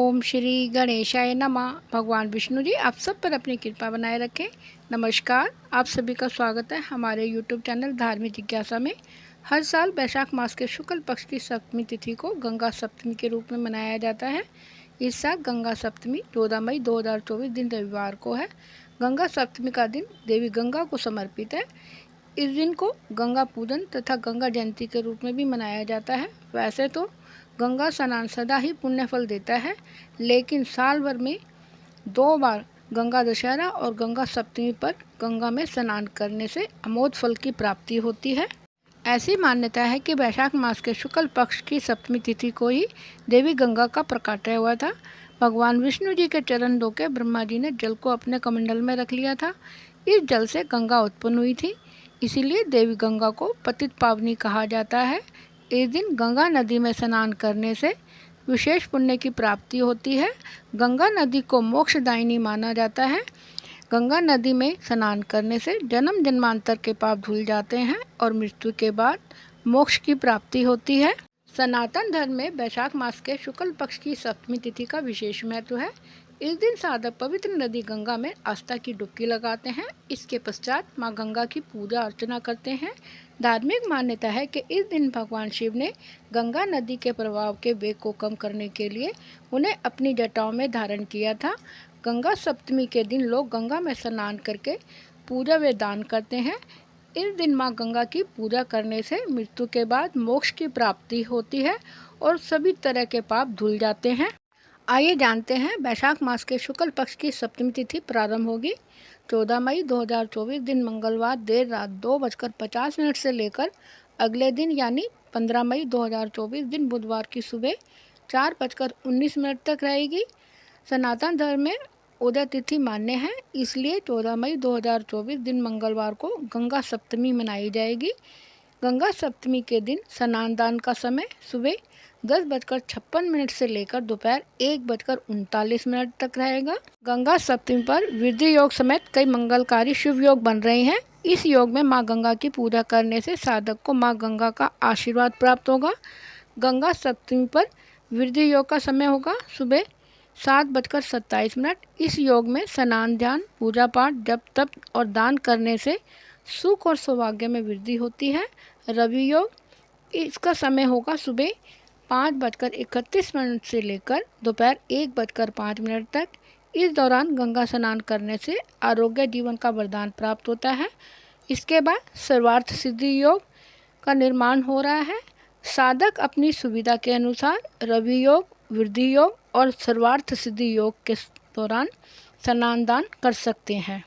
ओम श्री गणेशाय नमः। भगवान विष्णु जी आप सब पर अपनी कृपा बनाए रखें। नमस्कार, आप सभी का स्वागत है हमारे YouTube चैनल धार्मिक जिज्ञासा में। हर साल वैशाख मास के शुक्ल पक्ष की सप्तमी तिथि को गंगा सप्तमी के रूप में मनाया जाता है। इस साल गंगा सप्तमी 14 मई 2024 दिन रविवार को है। गंगा सप्तमी का दिन देवी गंगा को समर्पित है। इस दिन को गंगा पूजन तथा गंगा जयंती के रूप में भी मनाया जाता है। वैसे तो गंगा स्नान सदा ही पुण्य फल देता है, लेकिन साल भर में 2 बार गंगा दशहरा और गंगा सप्तमी पर गंगा में स्नान करने से अमोघ फल की प्राप्ति होती है। ऐसी मान्यता है कि वैशाख मास के शुक्ल पक्ष की सप्तमी तिथि को ही देवी गंगा का प्रकाट्य हुआ था। भगवान विष्णु जी के चरण धो के ब्रह्मा जी ने जल को अपने कमंडल में रख लिया था। इस जल से गंगा उत्पन्न हुई थी, इसीलिए देवी गंगा को पतित पावनी कहा जाता है। इस दिन गंगा नदी में स्नान करने से विशेष पुण्य की प्राप्ति होती है। गंगा नदी को मोक्षदायिनी माना जाता है। गंगा नदी में स्नान करने से जन्म जन्मांतर के पाप धुल जाते हैं और मृत्यु के बाद मोक्ष की प्राप्ति होती है। सनातन धर्म में वैशाख मास के शुक्ल पक्ष की सप्तमी तिथि का विशेष महत्व है। इस दिन साधक पवित्र नदी गंगा में आस्था की डुबकी लगाते हैं। इसके पश्चात मां गंगा की पूजा अर्चना करते हैं। धार्मिक मान्यता है कि इस दिन भगवान शिव ने गंगा नदी के प्रभाव के वेग को कम करने के लिए उन्हें अपनी जटाओं में धारण किया था। गंगा सप्तमी के दिन लोग गंगा में स्नान करके पूजा व दान करते हैं। इस दिन मां गंगा की पूजा करने से मृत्यु के बाद मोक्ष की प्राप्ति होती है और सभी तरह के पाप धुल जाते हैं। आइए जानते हैं वैशाख मास के शुक्ल पक्ष की सप्तमी तिथि प्रारंभ होगी 14 मई 2024 दिन मंगलवार देर रात 2:50 से लेकर अगले दिन यानी 15 मई 2024 दिन बुधवार की सुबह 4:19 तक रहेगी। सनातन धर्म में उदय तिथि मान्य है, इसलिए 14 मई 2024 दिन मंगलवार को गंगा सप्तमी मनाई जाएगी। गंगा सप्तमी के दिन स्नान दान का समय सुबह 10:56 से लेकर दोपहर 1:39 तक रहेगा। गंगा सप्तमी पर वृद्धि योग समेत कई मंगलकारी शुभ योग बन रहे हैं। इस योग में मां गंगा की पूजा करने से साधक को मां गंगा का आशीर्वाद प्राप्त होगा। गंगा सप्तमी पर वृद्धि योग का समय होगा सुबह 7:27। इस योग में स्नान, ध्यान, पूजा पाठ, जप तप और दान करने से सुख और सौभाग्य में वृद्धि होती है। रवि योग, इसका समय होगा सुबह 5:31 से लेकर दोपहर 1:05 तक। इस दौरान गंगा स्नान करने से आरोग्य जीवन का वरदान प्राप्त होता है। इसके बाद सर्वार्थ सिद्धि योग का निर्माण हो रहा है। साधक अपनी सुविधा के अनुसार रवि योग, वृद्धि योग और सर्वार्थ सिद्धि योग के दौरान स्नान दान कर सकते हैं।